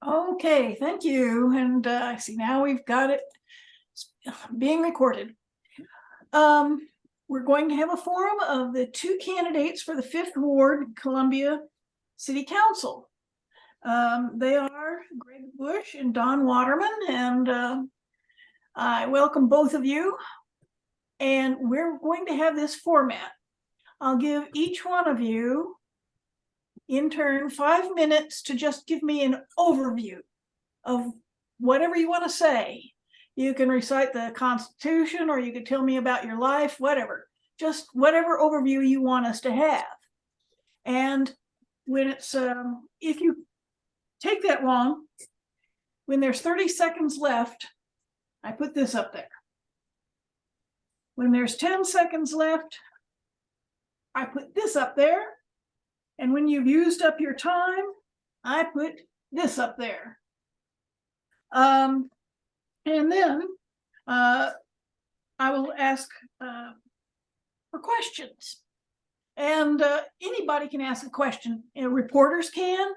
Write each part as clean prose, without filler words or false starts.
Okay, thank you. And I see now we've got it being recorded. We're going to have a forum of the two candidates for the 5th Ward Columbia City Council. They are Gregg Bush and Don Waterman, and I welcome both of you. And we're going to have this format. I'll give each one of you in turn 5 minutes to just give me an overview of whatever you want to say. You can recite the Constitution, or you can tell me about your life, whatever. Just whatever overview you want us to have. And when it's, if you take that long, when there's 30 seconds left, I put this up there. When there's 10 seconds left, I put this up there. And when you've used up your time, I put this up there. And then I will ask for questions. And anybody can ask a question. Reporters can,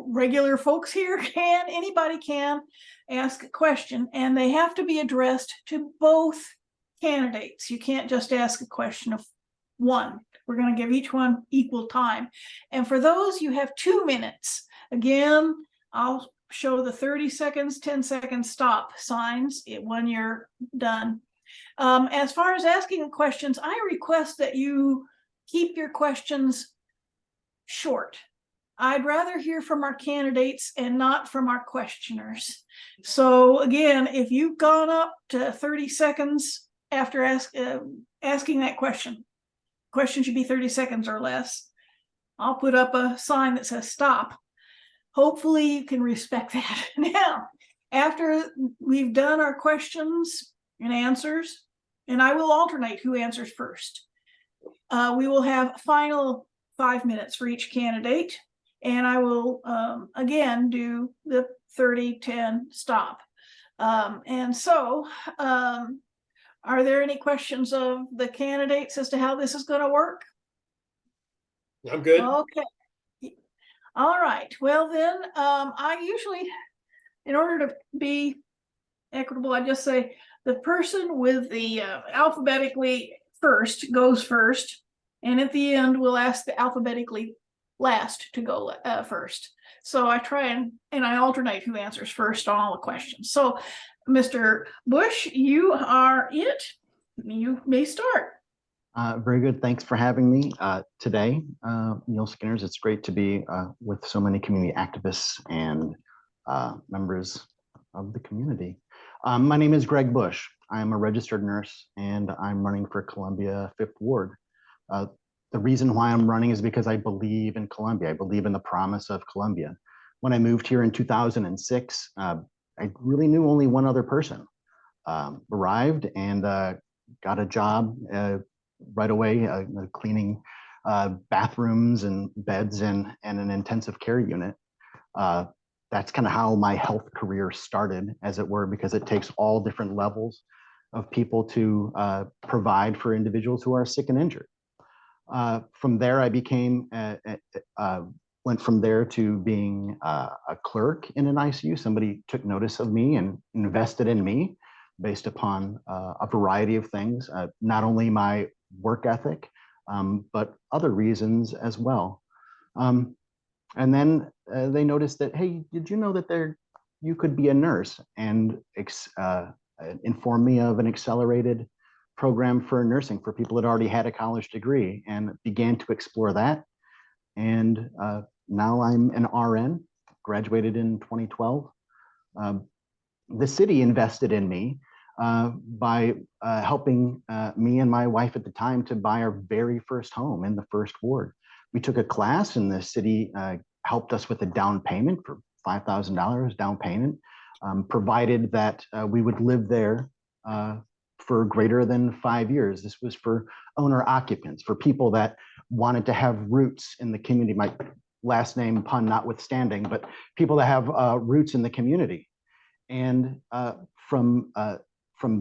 regular folks here can, anybody can ask a question, and they have to be addressed to both candidates. You can't just ask a question of one. We're going to give each one equal time. And for those, you have 2 minutes. Again, I'll show the 30 seconds, 10 seconds stop signs when you're done. As far as asking questions, I request that you keep your questions short. I'd rather hear from our candidates and not from our questioners. So again, if you've gone up to 30 seconds after asking that question should be 30 seconds or less. I'll put up a sign that says stop. Hopefully you can respect that. Now, after we've done our questions and answers, and I will alternate who answers first, we will have final 5 minutes for each candidate, and I will again do the 30-10 stop. And so are there any questions of the candidates as to how this is going to work? I'm good. Okay. All right. Well, then, I usually, in order to be equitable, I just say the person with the alphabetically first goes first, and at the end, we'll ask the alphabetically last to go first. So I try and I alternate who answers first on all the questions. So, Mr. Bush, you are it. You may start. Very good. Thanks for having me today, Muleskinners. It's great to be with so many community activists and members of the community. My name is Gregg Bush. I'm a registered nurse, and I'm running for Columbia 5th Ward. The reason why I'm running is because I believe in Columbia. I believe in the promise of Columbia. When I moved here in 2006, I really knew only one other person. Arrived and got a job right away, cleaning bathrooms and beds and an intensive care unit. That's kind of how my health career started, as it were, because it takes all different levels of people to provide for individuals who are sick and injured. From there, I became went from there to being a clerk in an ICU. Somebody took notice of me and invested in me based upon a variety of things, not only my work ethic, but other reasons as well. And then they noticed that, hey, did you know that you could be a nurse, and informed me of an accelerated program for nursing for people that already had a college degree, and began to explore that. And now I'm an RN, graduated in 2012. The city invested in me by helping me and my wife at the time to buy our very first home in the 1st Ward. We took a class, and the city helped us with a down payment for $5,000 down payment, provided that we would live there for greater than 5 years. This was for owner occupants, for people that wanted to have roots in the community. My last name pun notwithstanding, but people that have roots in the community. And from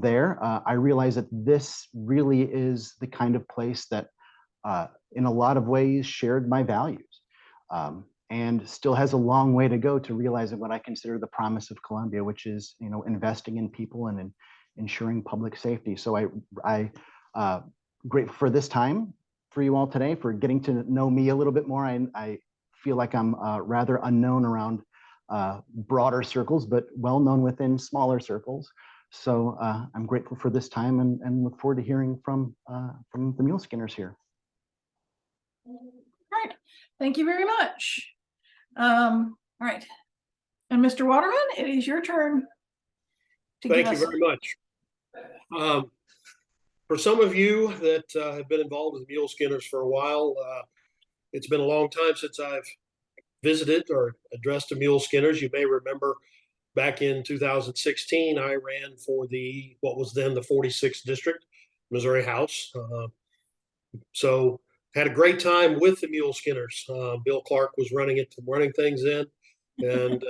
there, I realized that this really is the kind of place that in a lot of ways shared my values. and still has a long way to go to realizing what I consider the promise of Columbia, which is, investing in people and in ensuring public safety. So I grateful for this time for you all today, for getting to know me a little bit more. I feel like I'm rather unknown around broader circles, but well known within smaller circles. So I'm grateful for this time and look forward to hearing from the Muleskinners here. All right, thank you very much. All right, and Mr. Waterman, it is your turn. Thank you very much. For some of you that have been involved with the Muleskinners for a while, it's been a long time since I've visited or addressed the Muleskinners. You may remember back in 2016, I ran for what was then the 46th District, Missouri House. So had a great time with the Muleskinners. Bill Clark was running things in, and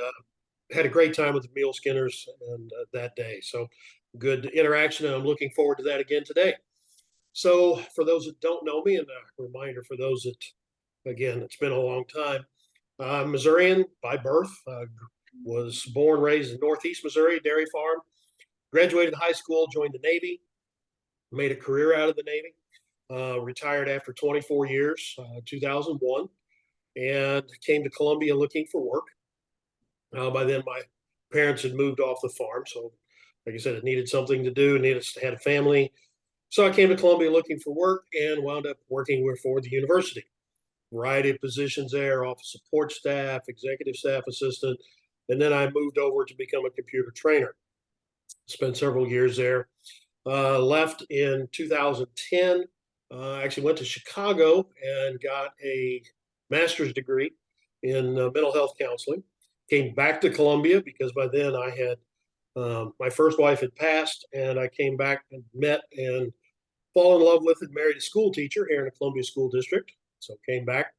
had a great time with the Muleskinners and that day. So good interaction, and I'm looking forward to that again today. So for those that don't know me, and a reminder for those that, again, it's been a long time. Missourian by birth, was born, raised in Northeast Missouri, dairy farm, graduated high school, joined the Navy, made a career out of the Navy, retired after 24 years, 2001, and came to Columbia looking for work. By then, my parents had moved off the farm. So, like I said, it needed something to do, had a family. So I came to Columbia looking for work and wound up working for the university. Variety of positions there, office support staff, executive staff assistant. And then I moved over to become a computer trainer. Spent several years there. Left in 2010. Actually went to Chicago and got a master's degree in mental health counseling. Came back to Columbia because by then I had my first wife had passed, and I came back and met and fall in love with and married a school teacher here in the Columbia School District. So came back,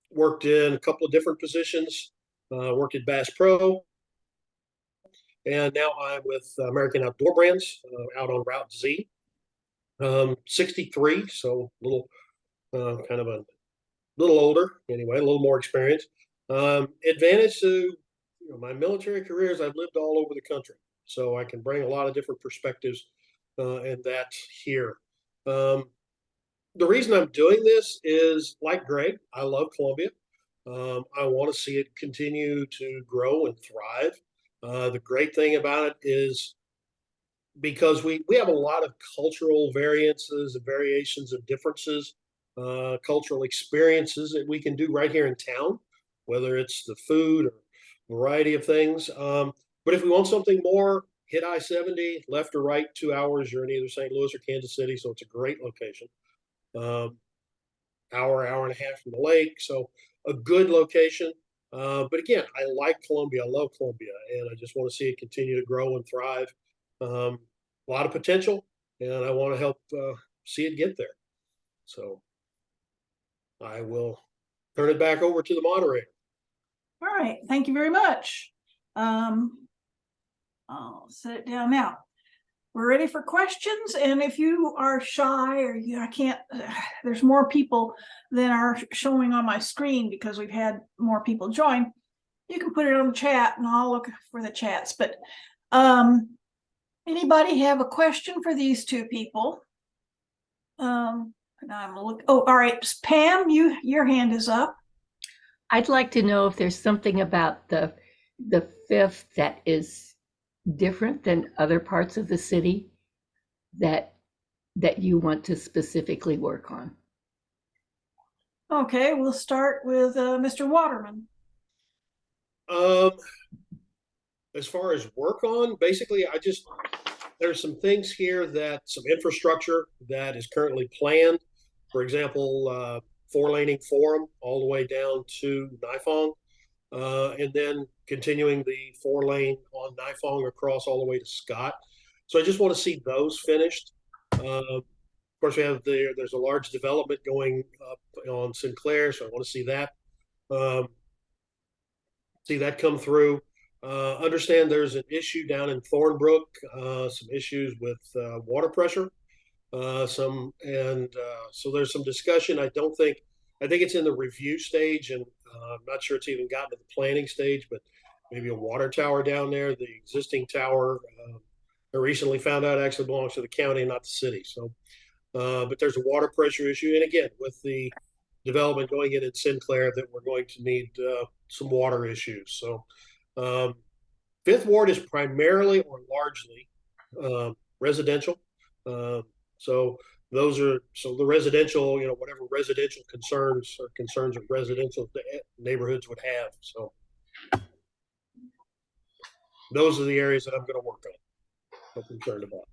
worked in a couple of different positions, worked at Bass Pro, and now I'm with American Outdoor Brands out on Route Z. 63, so a little kind of a little older anyway, a little more experience. Advantage to my military career is I've lived all over the country, so I can bring a lot of different perspectives and that here. The reason I'm doing this is, like Gregg, I love Columbia. I want to see it continue to grow and thrive. The great thing about it is because we have a lot of cultural variances and variations of differences, cultural experiences that we can do right here in town, whether it's the food or variety of things. But if we want something more, hit I-70, left or right, 2 hours, you're in either St. Louis or Kansas City, so it's a great location. Hour and a half from the lake, so a good location. But again, I like Columbia, I love Columbia, and I just want to see it continue to grow and thrive. A lot of potential, and I want to help see it get there. So I will turn it back over to the moderator. All right, thank you very much. I'll set it down now. We're ready for questions, and if you are shy or I can't, there's more people than are showing on my screen because we've had more people join. You can put it on the chat, and I'll look for the chats. But anybody have a question for these two people? And I'm look. Oh, all right, Pam, your hand is up. I'd like to know if there's something about the fifth that is different than other parts of the city that you want to specifically work on. Okay, we'll start with Mr. Waterman. As far as work on, basically, there's some things here some infrastructure that is currently planned. For example, 4-laning Forum all the way down to Nifong. And then continuing the 4-lane on Nifong across all the way to Scott. So I just want to see those finished. Of course, there's a large development going up on Sinclair, so I want to see that come through. Understand there's an issue down in Thornbrook, some issues with water pressure, so there's some discussion. I don't think I think it's in the review stage, and I'm not sure it's even gotten to the planning stage, but maybe a water tower down there. The existing tower, I recently found out actually belongs to the county, not the city. So, but there's a water pressure issue. And again, with the development going in Sinclair, that we're going to need some water issues. So, Fifth Ward is primarily or largely residential. So the residential, whatever residential concerns of residential neighborhoods would have. So those are the areas that I'm going to work on. I'm concerned about.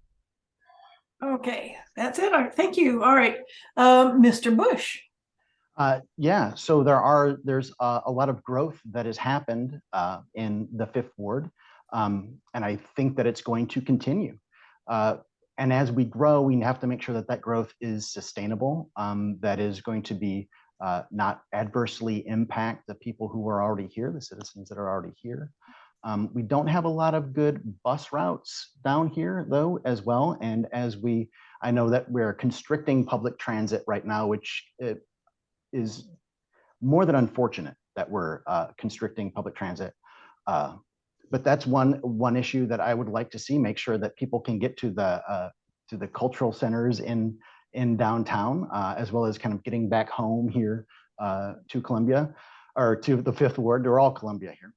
Okay, that's it. Thank you. All right, Mr. Bush. Yeah, so there's a lot of growth that has happened in the Fifth Ward, and I think that it's going to continue. And as we grow, we have to make sure that that growth is sustainable, that is going to be not adversely impact the people who are already here, the citizens that are already here. We don't have a lot of good bus routes down here, though, as well. And I know that we're constricting public transit right now, which is more than unfortunate that we're constricting public transit. But that's one issue that I would like to see, make sure that people can get to the cultural centers in downtown, as well as kind of getting back home here to Columbia, or to the Fifth Ward. They're all Columbia here.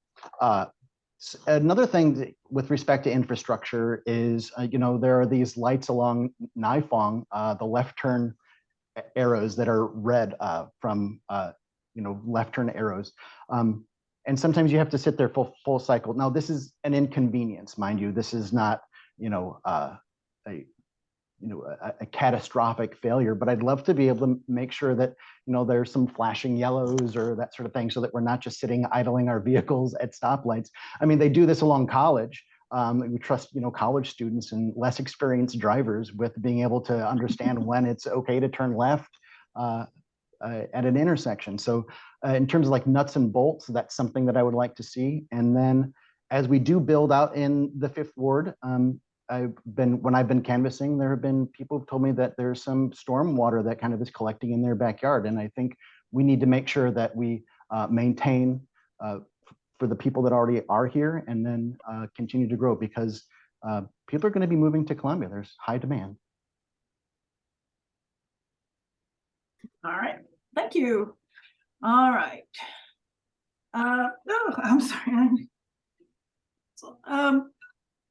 Another thing with respect to infrastructure is, there are these lights along Nifong, the left turn arrows that are red from left turn arrows, and sometimes you have to sit there full cycle. Now this is an inconvenience, mind you. This is not a catastrophic failure, but I'd love to be able to make sure that there's some flashing yellows or that sort of thing, so that we're not just sitting idling our vehicles at stoplights. I mean, they do this along College. We trust college students and less experienced drivers with being able to understand when it's okay to turn left at an intersection. So in terms of like nuts and bolts, that's something that I would like to see. And then as we do build out in the Fifth Ward, when I've been canvassing, there have been people who've told me that there's some storm water that kind of is collecting in their backyard. And I think we need to make sure that we maintain for the people that already are here, and then continue to grow, because people are going to be moving to Columbia. There's high demand. All right, thank you. All right. Oh, I'm sorry.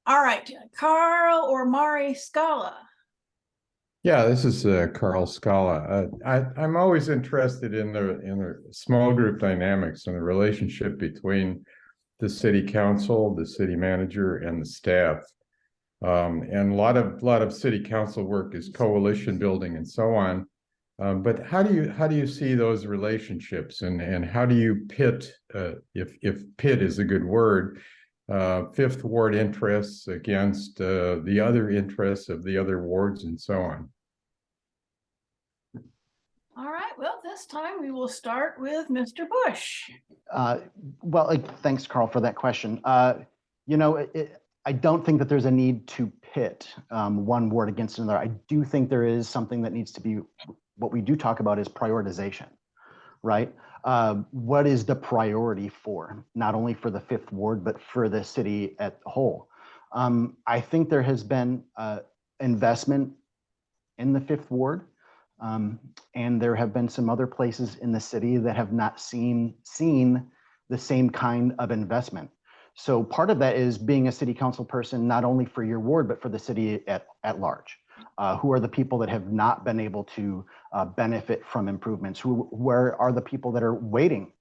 All right, Carl or Mari Scala. Yeah, this is Carl Scala. I'm always interested in the small group dynamics and the relationship between the city council, the city manager, and the staff. And a lot of city council work is coalition building and so on. But how do you see those relationships, and how do you pit, if pit is a good word, Fifth Ward interests against the other interests of the other wards and so on? All right, well, this time we will start with Mr. Bush. Well, thanks, Carl, for that question. I don't think that there's a need to pit one ward against another. I do think there is something that needs to be, what we do talk about is prioritization, right? What is the priority for, not only for the Fifth Ward, but for the city at whole? I think there has been investment in the Fifth Ward, and there have been some other places in the city that have not seen the same kind of investment. So part of that is being a city council person, not only for your ward, but for the city at large. Who are the people that have not been able to benefit from improvements? Where are the people that are waiting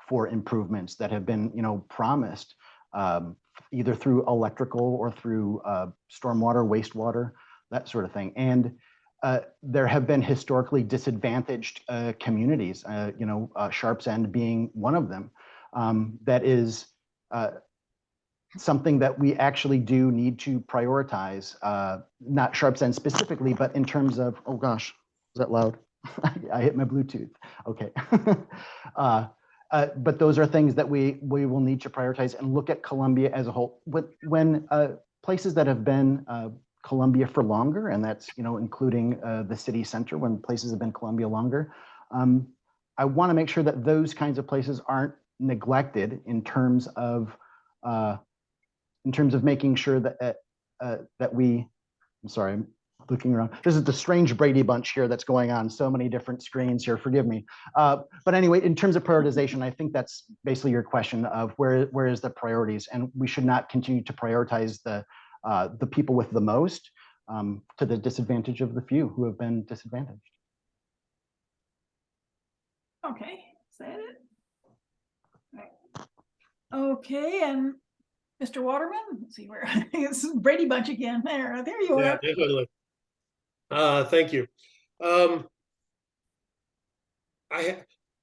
for improvements that have been, promised, either through electrical or through stormwater, wastewater, that sort of thing. And there have been historically disadvantaged communities, Sharp's End being one of them. That is something that we actually do need to prioritize, not Sharp's End specifically, but in terms of, oh gosh, is that loud? I hit my Bluetooth. Okay. But those are things that we will need to prioritize and look at Columbia as a whole. When places that have been Columbia for longer, and that's including the city center, when places have been Columbia longer, I want to make sure that those kinds of places aren't neglected in terms of making sure that that we. I'm sorry, I'm looking around. This is the strange Brady Bunch here that's going on. So many different screens here. Forgive me. But anyway, in terms of prioritization, I think that's basically your question of where is the priorities, and we should not continue to prioritize the people with the most to the disadvantage of the few who have been disadvantaged. Okay, is that it? Right. Okay, and Mr. Waterman, let's see where, it's Brady Bunch again. There you Yeah, are. definitely. Thank you.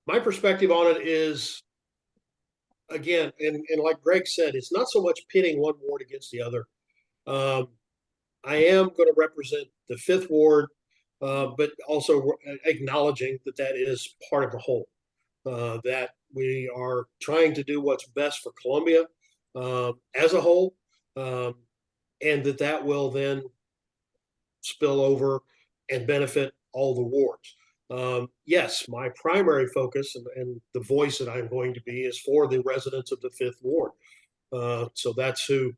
My perspective on it is, again, and like Gregg said, it's not so much pitting one ward against the other. I am going to represent the 5th Ward, but also acknowledging that that is part of the whole, that we are trying to do what's best for Columbia as a whole, and that will then spill over and benefit all the wards. Yes, my primary focus and the voice that I'm going to be is for the residents of the 5th Ward. So that's who,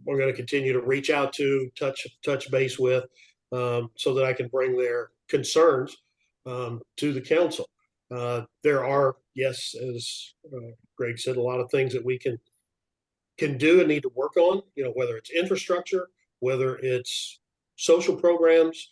we're going to continue to reach out to, touch base with, so that I can bring their concerns to the council. There are, yes, as Gregg said, a lot of things that we can do and need to work on, whether it's infrastructure, whether it's social programs,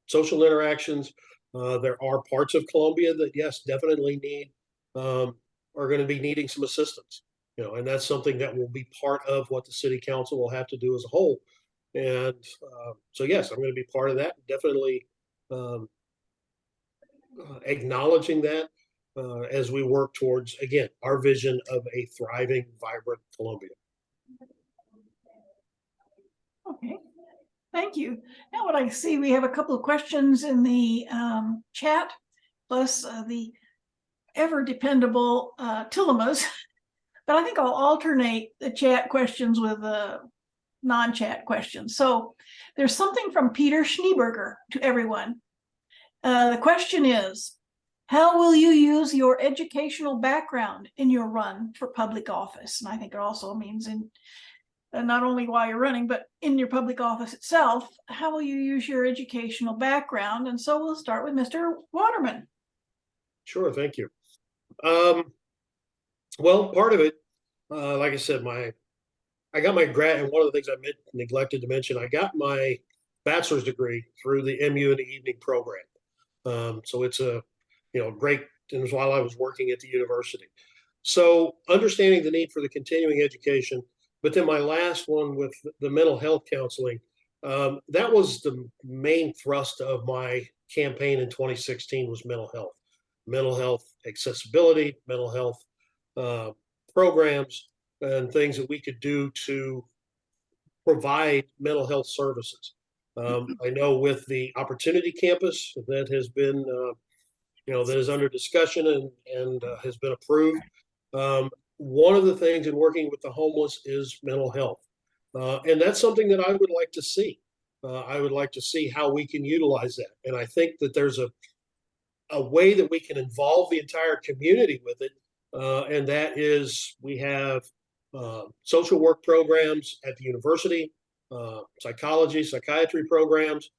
social interactions. There are parts of Columbia that, yes, definitely need, are going to be needing some assistance, and that's something that will be part of what the city council will have to do as a whole. And so, yes, I'm going to be part of that. Definitely acknowledging that as we work towards, again, our vision of a thriving, vibrant Columbia. Okay, thank you. Now what I see, we have a couple of questions in the chat, plus the ever dependable Tillamas. But I think I'll alternate the chat questions with non-chat questions. So there's something from Peter Schneeberger to everyone. The question is, how will you use your educational background in your run for public office? And I think it also means in not only while you're running, but in your public office itself. How will you use your educational background? And so we'll start with Mr. Waterman. Sure, thank you. Well, part of it, like I said, I got my grad, and one of the things I neglected to mention, I got my bachelor's degree through the MU in the evening program. So it's a, great, and it was while I was working at the university. So understanding the need for the continuing education, but then my last one with the mental health counseling, that was the main thrust of my campaign in 2016 was mental health accessibility, mental health programs, and things that we could do to provide mental health services. I know with the Opportunity Campus that has been, that is under discussion and has been approved. One of the things in working with the homeless is mental health. And that's something that I would like to see. I would like to see how we can utilize that. And I think that there's a way that we can involve the entire community with it. And that is, we have social work programs at the university, psychology, psychiatry programs,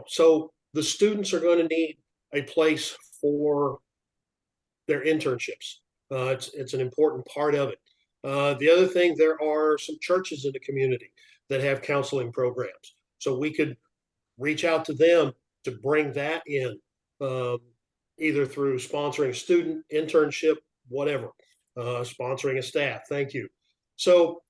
so the students are going to need a place for their internships. It's an important part of it. The other thing, there are some churches in the community that have counseling programs. So we could reach out to them to bring that in, either through sponsoring a student, internship, whatever, sponsoring a staff. Thank you. So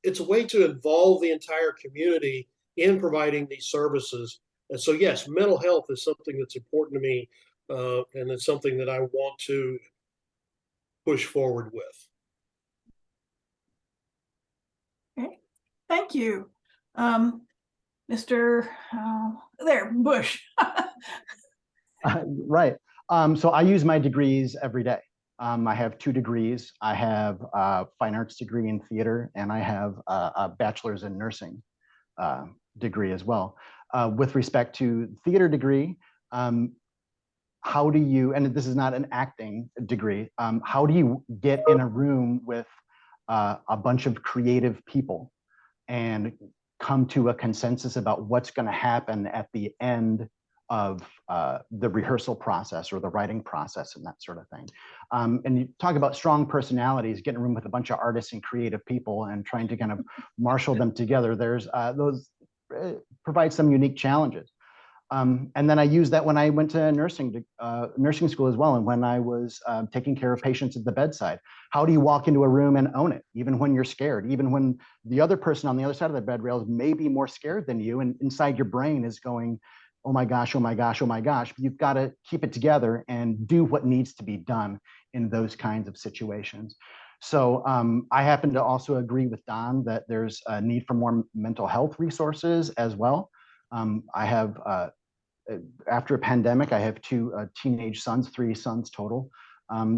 it's a way to involve the entire community in providing these services. And so, yes, mental health is something that's important to me, and it's something that I want to push forward with. Okay, thank you. Mr. Bush. Right. So I use my degrees every day. I have 2 degrees. I have a fine arts degree in theater, and I have a bachelor's in nursing degree as well. With respect to theater degree, how do you, and this is not an acting degree, how do you get in a room with a bunch of creative people and come to a consensus about what's going to happen at the end of the rehearsal process or the writing process and that sort of thing. And you talk about strong personalities, getting in a room with a bunch of artists and creative people and trying to kind of marshal them together. There's those provide some unique challenges. And then I used that when I went to nursing school as well. And when I was taking care of patients at the bedside, how do you walk into a room and own it, even when you're scared, even when the other person on the other side of the bed rails may be more scared than you, and inside your brain is going, oh my gosh, oh my gosh, oh my gosh. You've got to keep it together and do what needs to be done in those kinds of situations. So I happen to also agree with Don that there's a need for more mental health resources as well. I have, after a pandemic, I have two teenage sons, 3 sons total.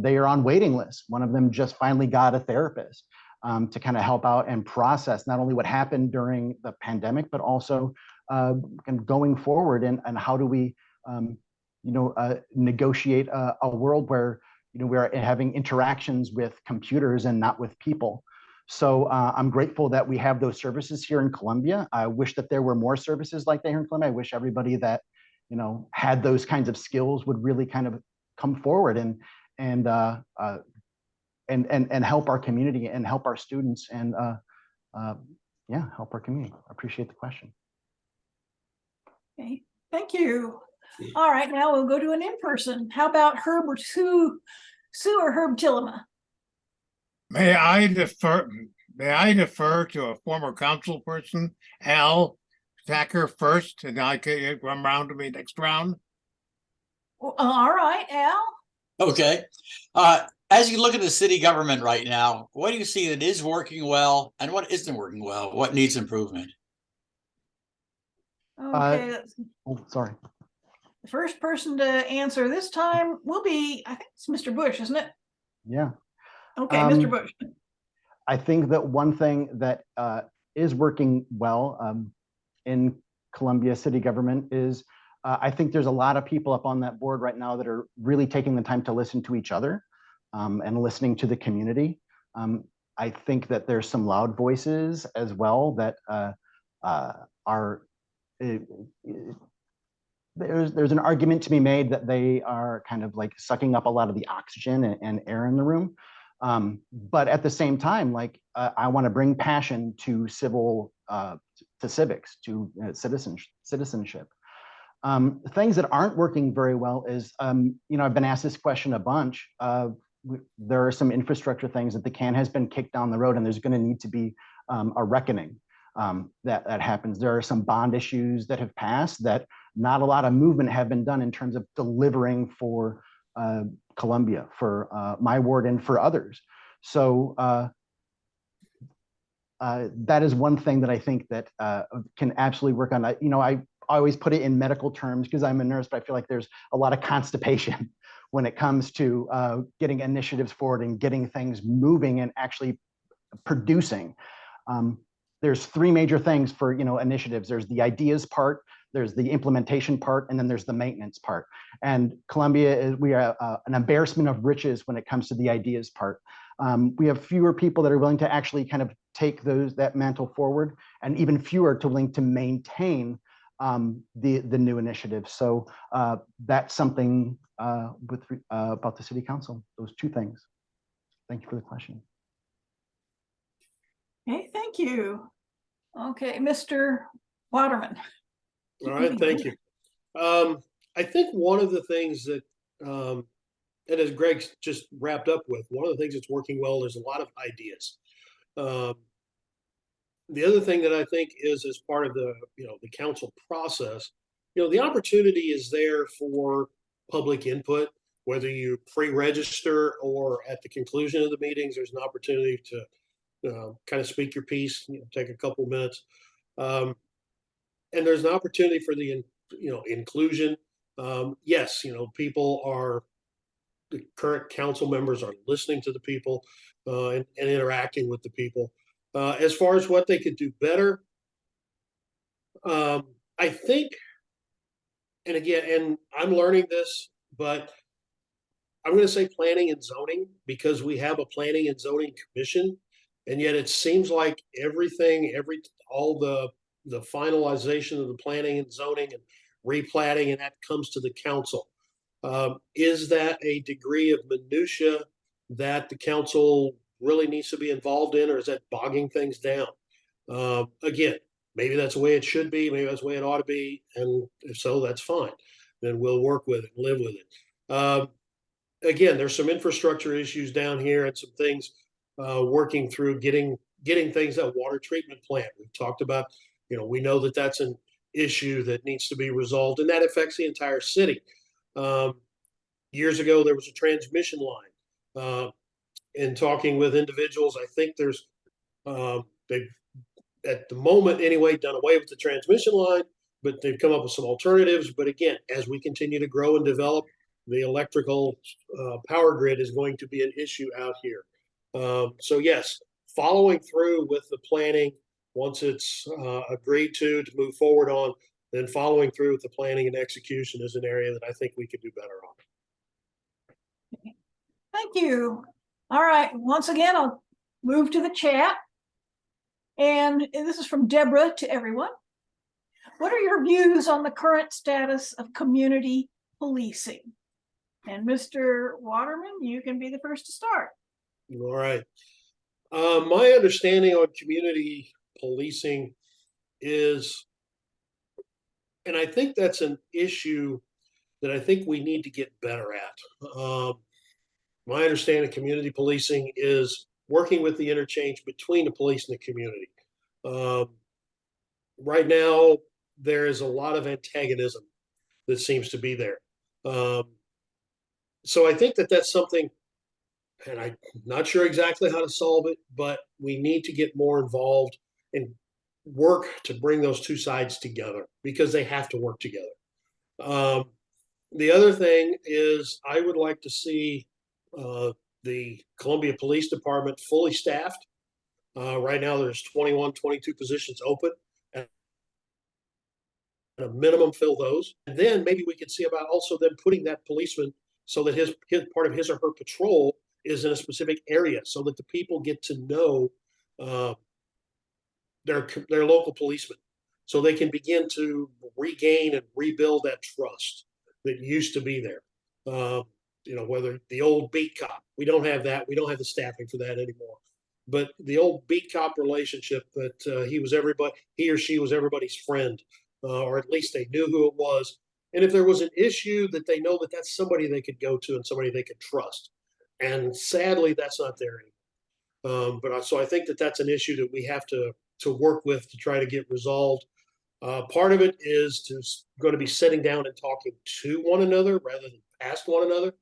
They are on waiting lists. One of them just finally got a therapist to kind of help out and process not only what happened during the pandemic, but also going forward, and how do we, negotiate a world where, we are having interactions with computers and not with people. So I'm grateful that we have those services here in Columbia. I wish that there were more services like that here in Columbia. I wish everybody that, had those kinds of skills would really kind of come forward and help our community and help our students and help our community. I appreciate the question. Okay, thank you. All right, now we'll go to an in-person. How about Herb or Sue or Herb Tillema? May I defer to a former council person, Al Thacker, first, and I can come around to me next round? All right, Al. Okay. As you look at the city government right now, what do you see that is working well and what isn't working well? What needs improvement? Okay, Sorry. the first person to answer this time will be, I think it's Mr. Bush, isn't it? Yeah. Okay, Mr. Bush. I think that one thing that is working well in Columbia city government is I think there's a lot of people up on that board right now that are really taking the time to listen to each other and listening to the community. I think that there's some loud voices as well that are, there's an argument to be made that they are kind of like sucking up a lot of the oxygen and air in the room. But at the same time, like I want to bring passion to civics, to citizenship. Things that aren't working very well is, I've been asked this question a bunch. There are some infrastructure things that the can has been kicked down the road, and there's going to need to be a reckoning that happens. There are some bond issues that have passed that not a lot of movement have been done in terms of delivering for Columbia, for my ward and for others. So that is one thing that I think that can absolutely work on. I always put it in medical terms because I'm a nurse, but I feel like there's a lot of constipation when it comes to getting initiatives forward and getting things moving and actually producing. There's 3 major things for initiatives. There's the ideas part, there's the implementation part, and then there's the maintenance part. And Columbia we are an embarrassment of riches when it comes to the ideas part. We have fewer people that are willing to actually kind of take that mantle forward, and even fewer to willing to maintain the new initiatives. So that's something about the city council. Those 2 things. Thank you for the question. Okay, thank you. Okay, Mr. Waterman. All right, thank you. I think one of the things that, and as Gregg just wrapped up with, one of the things that's working well is a lot of ideas. The other thing that I think is as part of the council process, the opportunity is there for public input, whether you pre-register or at the conclusion of the meetings, there's an opportunity to kind of speak your piece, take a couple minutes. And there's an opportunity for the, inclusion. Yes, the current council members are listening to the people and interacting with the people. As far as what they could do better, I think, and again, and I'm learning this but I'm going to say planning and zoning because we have a planning and zoning commission, and yet it seems like all the finalization of the planning and zoning and replatting, and that comes to the council. Is that a degree of minutia that the council really needs to be involved in, or is that bogging things down? Again, maybe that's the way it should be, maybe that's the way it ought to be, and if so, that's fine. Then we'll work with it and live with it. Again, there's some infrastructure issues down here and some things working through getting things at water treatment plant. We've talked about, we know that that's an issue that needs to be resolved, and that affects the entire city. Years ago, there was a transmission line. In talking with individuals, I think they've, at the moment anyway, done away with the transmission line, but they've come up with some alternatives. But again, as we continue to grow and develop, the electrical power grid is going to be an issue out here. So yes, following through with the planning once it's agreed to move forward on, then following through with the planning and execution is an area that I think we could do better on. Thank you. All right, once again, I'll move to the chat. And this is from Deborah to everyone. What are your views on the current status of community policing? And Mr. Waterman, you can be the first to start. All right. My understanding on community policing is, and I think that's an issue that I think we need to get better at. My understanding of community policing is working with the interchange between the police and the community. Right now, there is a lot of antagonism that seems to be there. So I think that that's something, and I'm not sure exactly how to solve it, but we need to get more involved and work to bring those two sides together because they have to work together. The other thing is I would like to see the Columbia Police Department fully staffed. Right now there's 21, 22 positions open. At a minimum, fill those. And then maybe we could see about also them putting that policeman so that his part of his or her patrol is in a specific area so that the people get to know their local policeman so they can begin to regain and rebuild that trust that used to be there. Whether the old beat cop, we don't have that. We don't have the staffing for that anymore. But the old beat cop relationship that he or she was everybody's friend, or at least they knew who it was. And if there was an issue that they know that that's somebody they could go to and somebody they could trust. And sadly, that's not there anymore. So I think that that's an issue that we have to work with to try to get resolved. Part of it is going to be sitting down and talking to one another rather than past one another,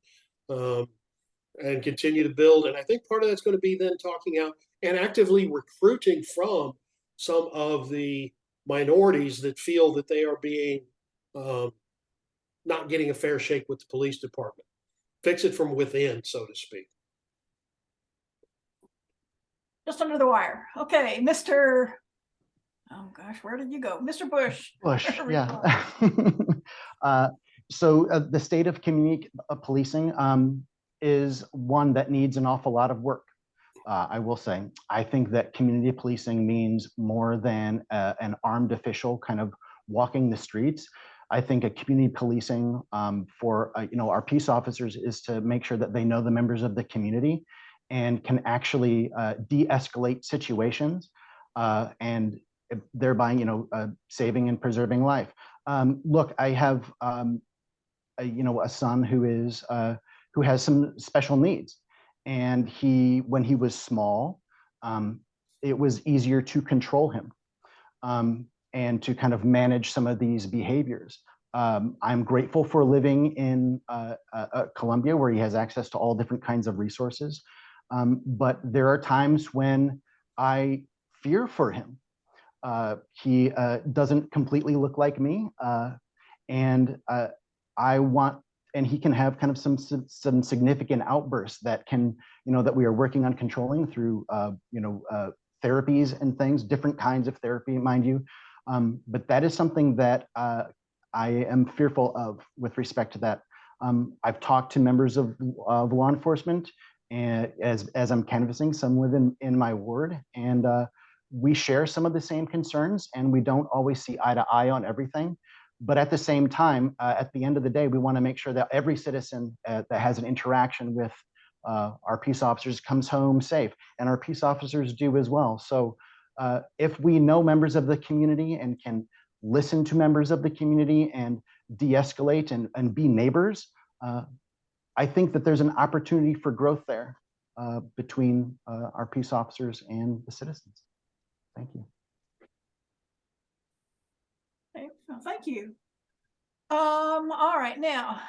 and continue to build. And I think part of that's going to be then talking out and actively recruiting from some of the minorities that feel that they are being not getting a fair shake with the police department. Fix it from within, so to speak. Just under the wire. Okay, Mr. Oh gosh, where did you go? Mr. Bush. Yeah. So the state of community policing is one that needs an awful lot of work. I will say, I think that community policing means more than an armed official kind of walking the streets. I think a community policing for our peace officers is to make sure that they know the members of the community and can actually de-escalate situations and thereby saving and preserving life. Look, I have a son who has some special needs, and when he was small, it was easier to control him and to kind of manage some of these behaviors. I'm grateful for living in Columbia, where he has access to all different kinds of resources. But there are times when I fear for him. He doesn't completely look like me, and he can have kind of some significant outbursts that that we are working on controlling through therapies and things, different kinds of therapy, mind you. But that is something that I am fearful of with respect to that. I've talked to members of law enforcement, and as I'm canvassing some within in my ward, and we share some of the same concerns, and we don't always see eye to eye on everything. But at the same time, at the end of the day, we want to make sure that every citizen that has an interaction with our peace officers comes home safe, and our peace officers do as well. So if we know members of the community and can listen to members of the community and de-escalate and be neighbors, I think that there's an opportunity for growth there between our peace officers and the citizens. Thank you. Okay, well, thank you. All right, now,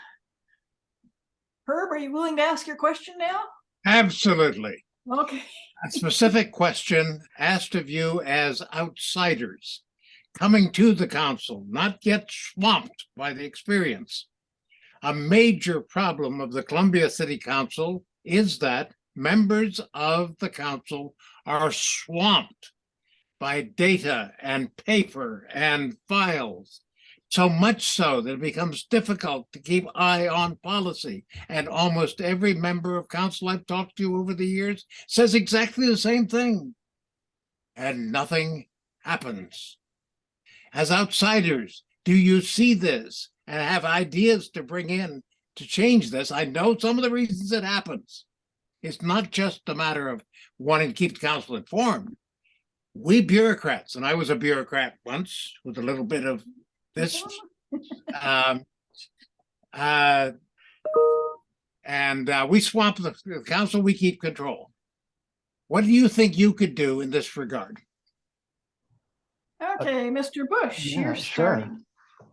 Herb, are you willing to ask your question now? Absolutely. Okay. A specific question asked of you as outsiders coming to the council, not yet swamped by the experience. A major problem of the Columbia City Council is that members of the council are swamped by data and paper and files, so much so that it becomes difficult to keep eye on policy. And almost every member of council I've talked to over the years says exactly the same thing. And nothing happens. As outsiders, do you see this and have ideas to bring in to change this? I know some of the reasons it happens. It's not just a matter of wanting to keep the council informed. We bureaucrats, and I was a bureaucrat once with a little bit of this, we swamp the council, we keep control. What do you think you could do in this regard? Okay, Mr. Bush, Yeah, you're sure.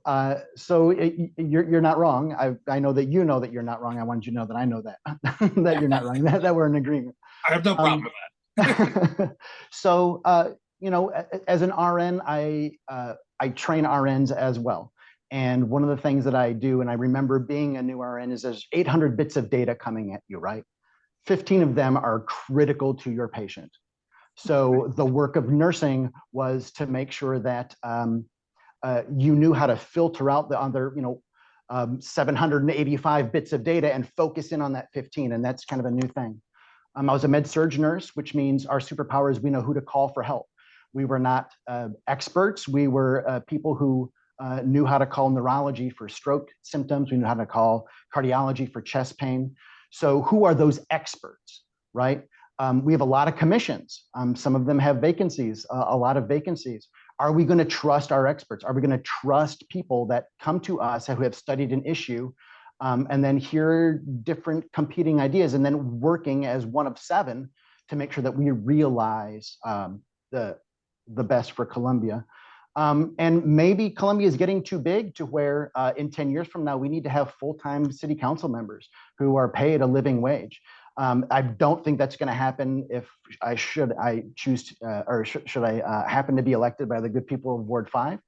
starting. So you're not wrong. I know that you know that you're not wrong. I wanted you to know that I know that that you're not wrong. That we're in agreement. I have no problem with that. So you know, as an RN, I train RNs as well. And one of the things that I do, and I remember being a new RN, is there's 800 bits of data coming at you, right? 15 of them are critical to your patient. So the work of nursing was to make sure that you knew how to filter out the other, 785 bits of data and focus in on that 15. And that's kind of a new thing. I was a med-surg nurse, which means our superpower is we know who to call for help. We were not experts. We were people who knew how to call neurology for stroke symptoms. We knew how to call cardiology for chest pain. So who are those experts, right? We have a lot of commissions. Some of them have vacancies, a lot of vacancies. Are we going to trust our experts? Are we going to trust people that come to us who have studied an issue and then hear different competing ideas and then working as one of 7 to make sure that we realize the best for Columbia? And maybe Columbia is getting too big to where in 10 years from now, we need to have full-time city council members who are paid a living wage. I don't think that's going to happen if I should happen to be elected by the good people of Ward 5.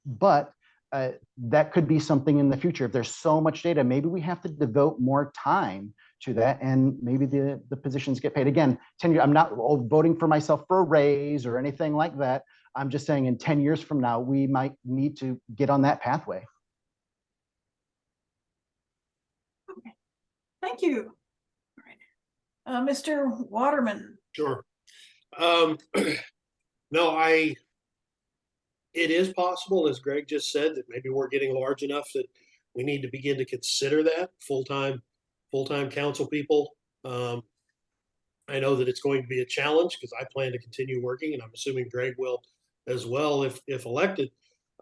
But that could be something in the future. If there's so much data, maybe we have to devote more time to that, and maybe the positions get paid. Again, 10 years, I'm not voting for myself for a raise or anything like that. I'm just saying in 10 years from now, we might need to get on that pathway. Okay. Thank you. All right. Mr. Waterman. Sure. No, it is possible, as Gregg just said, that maybe we're getting large enough that we need to begin to consider that full-time council people. I know that it's going to be a challenge because I plan to continue working, and I'm assuming Gregg will as well if elected.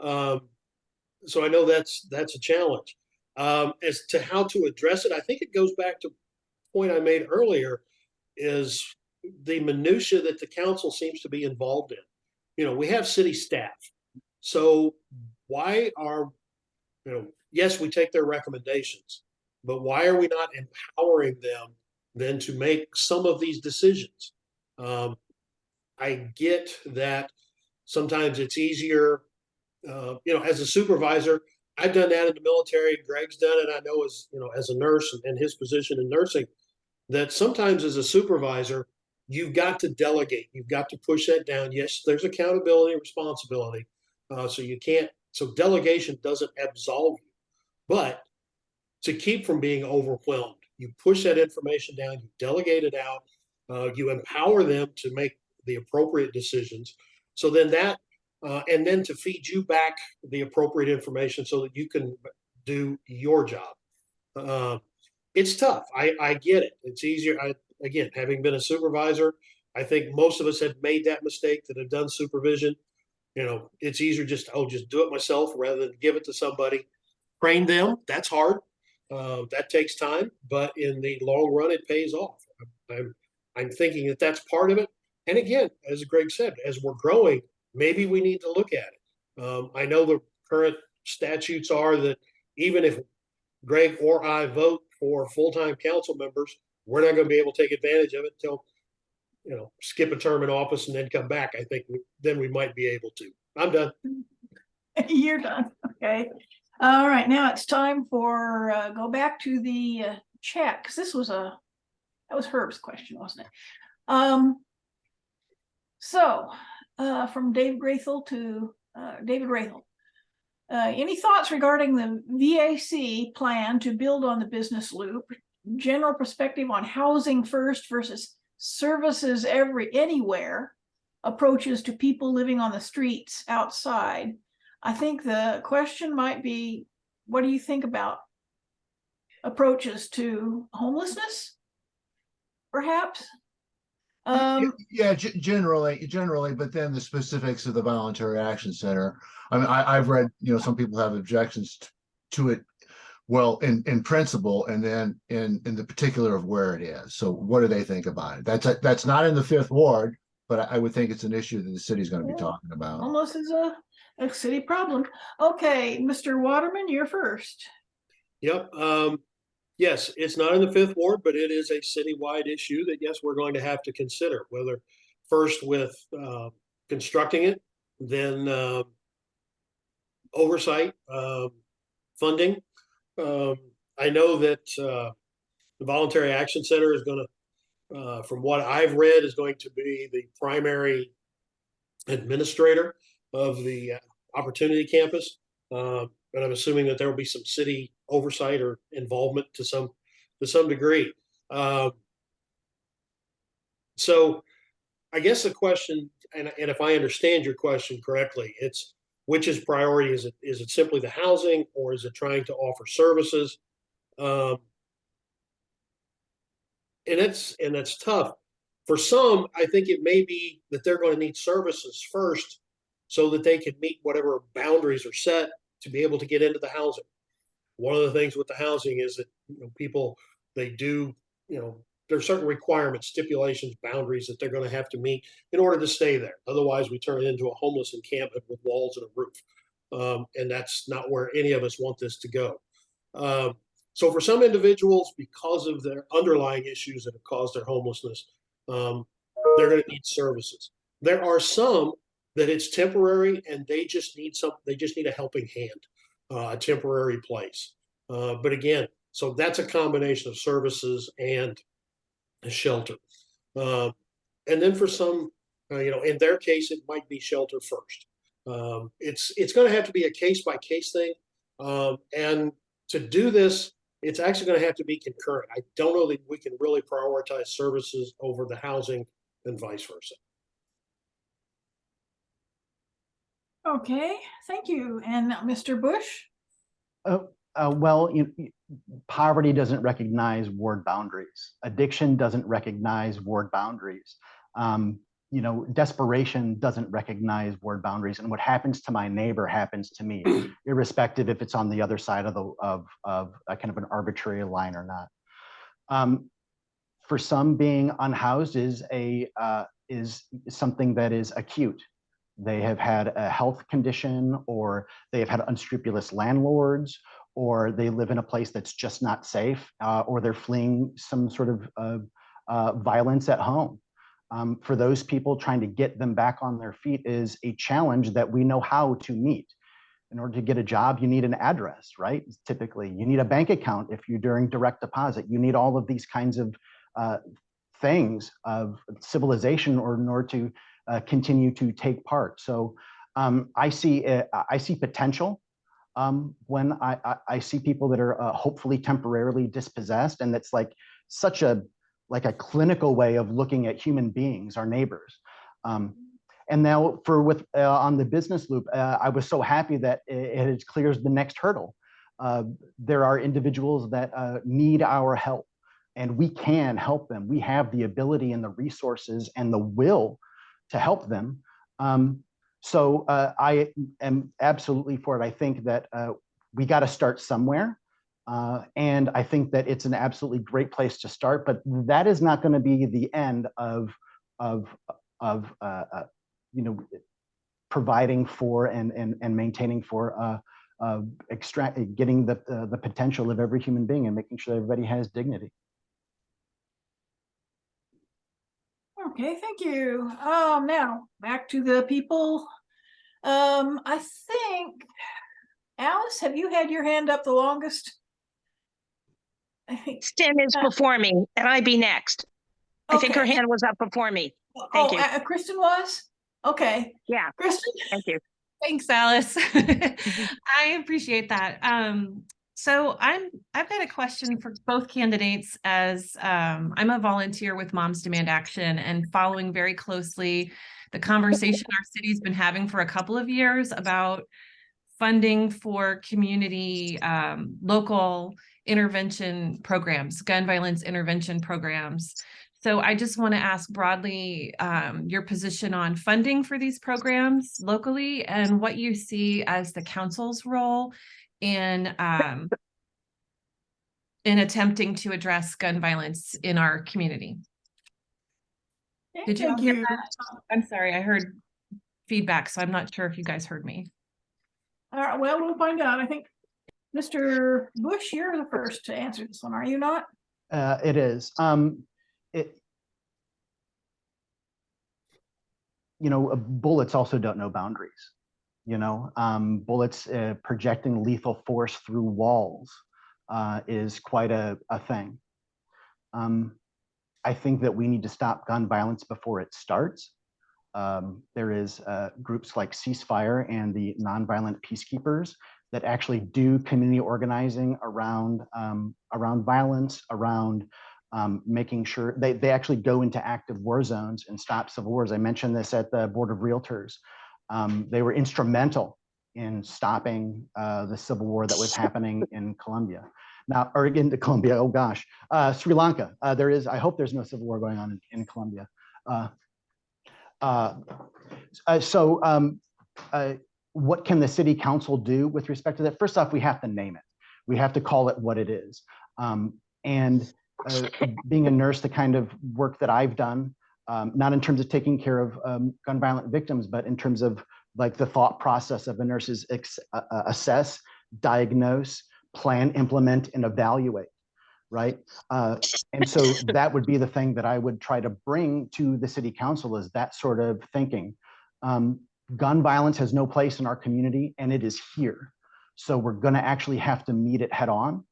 So I know that's a challenge. As to how to address it, I think it goes back to the point I made earlier, is the minutia that the council seems to be involved in. We have city staff. So why are, yes, we take their recommendations, but why are we not empowering them then to make some of these decisions? I get that sometimes it's easier, as a supervisor. I've done that in the military. Gregg's done it. I know as a nurse and his position in nursing, that sometimes as a supervisor, you've got to delegate. You've got to push that down. Yes, there's accountability and responsibility. So delegation doesn't absolve you, but to keep from being overwhelmed. You push that information down, you delegate it out, you empower them to make the appropriate decisions. So then that, and then to feed you back the appropriate information so that you can do your job. It's tough. I get it. It's easier. Again, having been a supervisor, I think most of us have made that mistake that have done supervision. It's easier just do it myself rather than give it to somebody. Train them. That's hard. That takes time, but in the long run, it pays off. I'm thinking that that's part of it. And again, as Gregg said, as we're growing, maybe we need to look at it. I know the current statutes are that even if Gregg or I vote for full-time council members, we're not going to be able to take advantage of it until, skip a term in office and then come back. I think then we might be able to. I'm done. You're done. Okay. All right. Now it's time for go back to the chat, because that was Herb's question, wasn't it? So from David Grathel to David Grathel. Any thoughts regarding the VAC plan to build on the business loop? General perspective on housing first versus services anywhere, approaches to people living on the streets outside. I think the question might be, what do you think about approaches to homelessness? Perhaps? Yeah, generally, but then the specifics of the Voluntary Action Center. I mean, I've read, some people have objections to it, well, in principle, and then in the particular of where it is. So what do they think about it? That's not in the Fifth Ward, but I would think it's an issue that the city's going to be talking about. Almost as a city problem. Okay, Mr. Waterman, you're first. Yep. Yes, it's not in the Fifth Ward, but it is a citywide issue that, yes, we're going to have to consider, whether first with constructing it, then oversight, funding. I know that the Voluntary Action Center is going to, from what I've read, is going to be the primary administrator of the Opportunity Campus. And I'm assuming that there will be some city oversight or involvement to some degree. So I guess the question, and if I understand your question correctly, it's which is priority? Is it simply the housing, or is it trying to offer services? And that's tough. For some, I think it may be that they're going to need services first so that they can meet whatever boundaries are set to be able to get into the housing. One of the things with the housing is that people, they do, there are certain requirements, stipulations, boundaries that they're going to have to meet in order to stay there. Otherwise, we turn it into a homeless encampment with walls and a roof. And that's not where any of us want this to go. So for some individuals, because of their underlying issues that have caused their homelessness, they're going to need services. There are some that it's temporary and they just need a helping hand, a temporary place. But again, so that's a combination of services and a shelter. And then for some, in their case, it might be shelter first. It's going to have to be a case-by-case thing. And to do this, it's actually going to have to be concurrent. I don't know that we can really prioritize services over the housing and vice versa. Okay, thank you. And Mr. Bush? Well, poverty doesn't recognize ward boundaries. Addiction doesn't recognize ward boundaries. Desperation doesn't recognize ward boundaries. And what happens to my neighbor happens to me, irrespective if it's on the other side of a kind of an arbitrary line or not. For some, being unhoused is something that is acute. They have had a health condition, or they have had unscrupulous landlords, or they live in a place that's just not safe, or they're fleeing some sort of violence at home. For those people, trying to get them back on their feet is a challenge that we know how to meet. In order to get a job, you need an address, right? Typically, you need a bank account if you're doing direct deposit. You need all of these kinds of things of civilization in order to continue to take part. So I see potential. when I see people that are hopefully temporarily dispossessed, and that's like such a clinical way of looking at human beings, our neighbors. And now on the business loop, I was so happy that it clears the next hurdle. There are individuals that need our help, and we can help them. We have the ability and the resources and the will to help them. So I am absolutely for it. I think that we got to start somewhere. And I think that it's an absolutely great place to start, but that is not going to be the end of providing for and maintaining for getting the potential of every human being and making sure everybody has dignity. Okay, thank you. Now back to the people. I think, Alice, have you had your hand up the longest? I think Stim is before me, and I'd be next. I think her okay. hand was up before me. Thank you. Kristen was? Okay. Yeah, Kristen? thank you. Thanks, Alice. I appreciate that. So I've got a question for both candidates, as I'm a volunteer with Moms Demand Action and following very closely the conversation our city's been having for a couple of years about funding for community local intervention programs, gun violence intervention programs. So I just want to ask broadly your position on funding for these programs locally and what you see as the council's role in attempting to address gun violence in our community. Did you all hear that? I'm sorry, I heard feedback, so I'm not sure if you guys heard me. All right, well, we'll find out. I think Mr. Bush, you're the first to answer this one, are you not? It is. Bullets also don't know boundaries. Bullets projecting lethal force through walls is quite a thing. I think that we need to stop gun violence before it starts. There is groups like Ceasefire and the Nonviolent Peacekeepers that actually do community organizing around violence, around making sure they actually go into active war zones and stop civil wars. I mentioned this at the Board of Realtors. They were instrumental in stopping the civil war that was happening in Colombia. Now, or in Colombia, oh gosh, Sri Lanka. I hope there's no civil war going on in Colombia. What can the city council do with respect to that? First off, we have to name it. We have to call it what it is. Being a nurse, the kind of work that I've done, not in terms of taking care of gun violent victims, but in terms of like the thought process of a nurse is assess, diagnose, plan, implement, and evaluate, right? And so that would be the thing that I would try to bring to the city council, is that sort of thinking. Gun violence has no place in our community, and it is here. So we're going to actually have to meet it head on.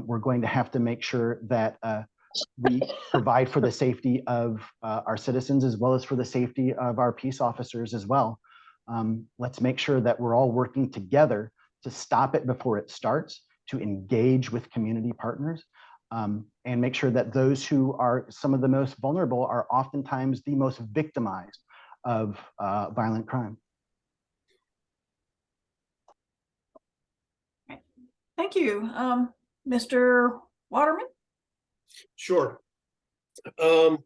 We're going to have to make sure that we provide for the safety of our citizens, as well as for the safety of our peace officers as well. Let's make sure that we're all working together to stop it before it starts, to engage with community partners, and make sure that those who are some of the most vulnerable are oftentimes the most victimized of violent crime. Thank you. Mr. Waterman? Sure. I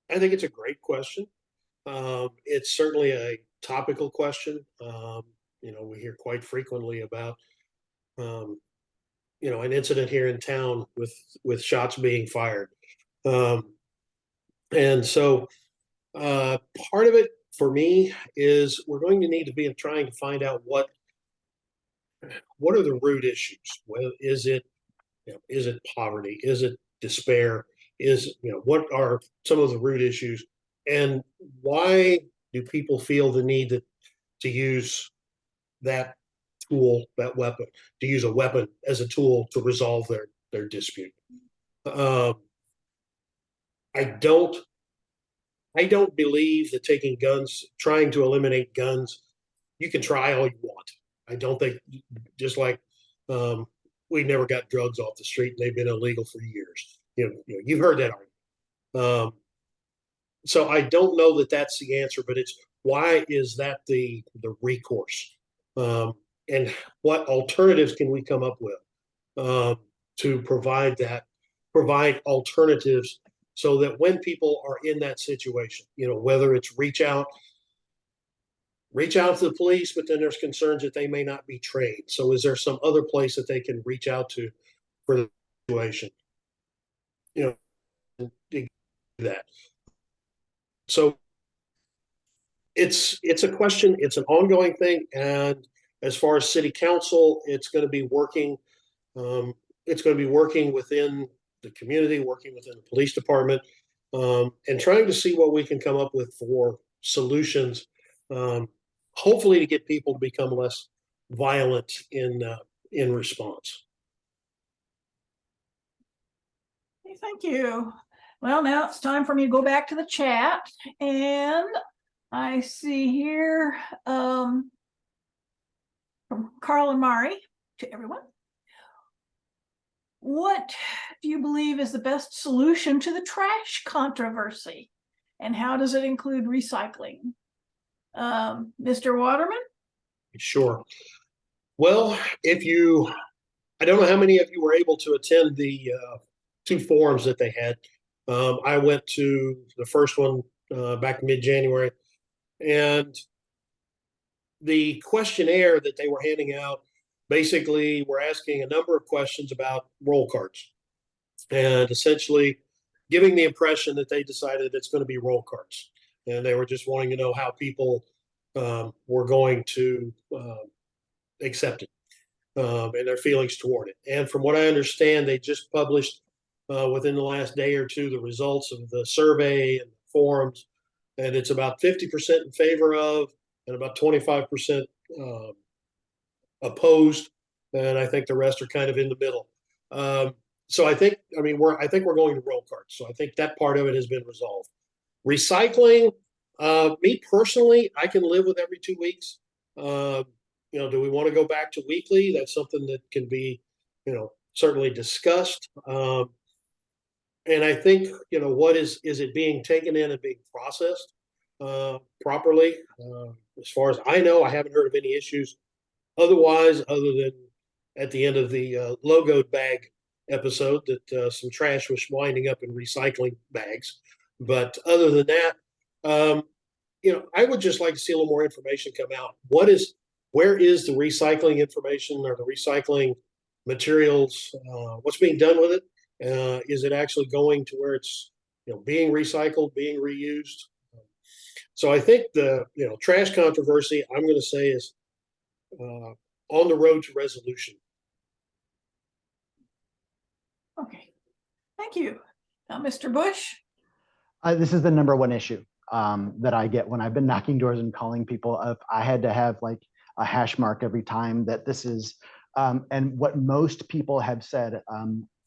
think it's a great question. It's certainly a topical question. We hear quite frequently about, an incident here in town with shots being fired. And so part of it for me is we're going to need to be trying to find out what are the root issues. Well, is it poverty? Is it despair? What are some of the root issues, and why do people feel the need to use that tool, that weapon, to use a weapon as a tool to resolve their dispute? I don't believe that taking guns, trying to eliminate guns, you can try all you want. I don't think, just like we never got drugs off the street and they've been illegal for years. You've heard that argument. So I don't know that that's the answer, but it's why is that the recourse? And what alternatives can we come up with to provide alternatives so that when people are in that situation, whether it's reach out to the police, but then there's concerns that they may not be trained. So is there some other place that they can reach out to for the situation? That. So it's a question, it's an ongoing thing. And as far as city council, it's going to be working within the community, working within the police department, and trying to see what we can come up with for solutions, hopefully to get people to become less violent in response. Okay, thank you. Well, now it's time for me to go back to the chat, and I see here from Carl and Mari to everyone. What do you believe is the best solution to the trash controversy, and how does it include recycling? Mr. Waterman? Sure. Well, I don't know how many of you were able to attend the 2 forums that they had. I went to the first one back mid-January, and the questionnaire that they were handing out basically were asking a number of questions about roll carts, and essentially giving the impression that they decided it's going to be roll carts, and they were just wanting to know how people were going to accept it and their feelings toward it. And from what I understand, they just published within the last day or two the results of the survey and forums, and it's about 50% in favor of and about 25% opposed, and I think the rest are kind of in the middle. So I think we're going to roll carts. So I think that part of it has been resolved. Recycling, me personally, I can live with every 2 weeks. Do we want to go back to weekly? That's something that can be, certainly discussed. And I think, what is it being taken in and being processed properly? As far as I know, I haven't heard of any issues otherwise, other than at the end of the logoed bag episode that some trash was winding up in recycling bags. But other than that, I would just like to see a little more information come out. Where is the recycling information or the recycling materials? What's being done with it? Is it actually going to where it's being recycled, being reused? So I think the trash controversy, I'm going to say, is on the road to resolution. Okay, thank you. Now, Mr. Bush? This is the number one issue that I get when I've been knocking doors and calling people up. I had to have like a hash mark every time that this is, and what most people have said,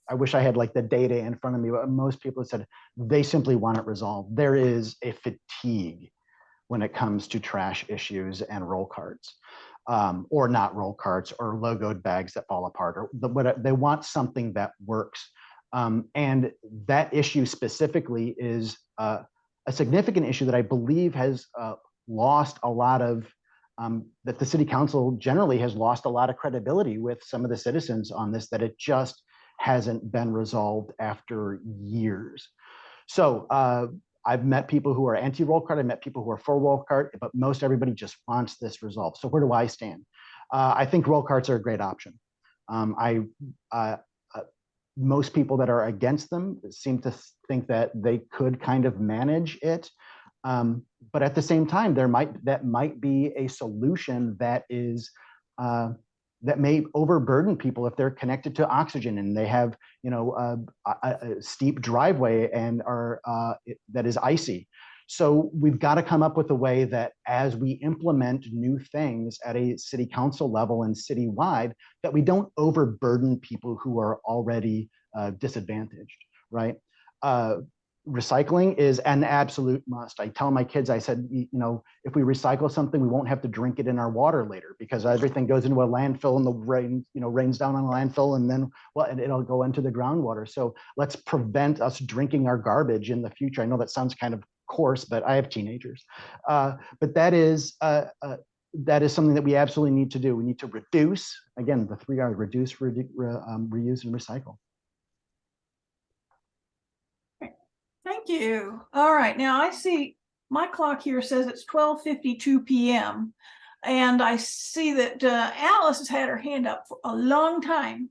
I wish I had like the data in front of me, but most people have said they simply want it resolved. There is a fatigue when it comes to trash issues and roll carts, or not roll carts, or logoed bags that fall apart, or they want something that works. And that issue specifically is a significant issue that I believe has lost a lot of, that the city council generally has lost a lot of credibility with some of the citizens on this, that it just hasn't been resolved after years. So I've met people who are anti-roll cart, I've met people who are for roll cart, but most everybody just wants this resolved. So where do I stand? I think roll carts are a great option. Most people that are against them seem to think that they could kind of manage it. But at the same time, that might be a solution that is that may overburden people if they're connected to oxygen and they have a steep driveway and that is icy. So we've got to come up with a way that as we implement new things at a city council level and citywide, that we don't overburden people who are already disadvantaged, right? recycling is an absolute must. I tell my kids, I said, you know, if we recycle something, we won't have to drink it in our water later because everything goes into a landfill and the rain, you know, rains down on a landfill and then, well, and it'll go into the groundwater. So let's prevent us drinking our garbage in the future. I know that sounds kind of coarse, but I have teenagers. But that is something that we absolutely need to do. We need to reduce, again, the 3 R's: reduce, reuse, and recycle. Thank you. All right, now I see my clock here says it's 12:52 p.m. And I see that Alice has had her hand up for a long time.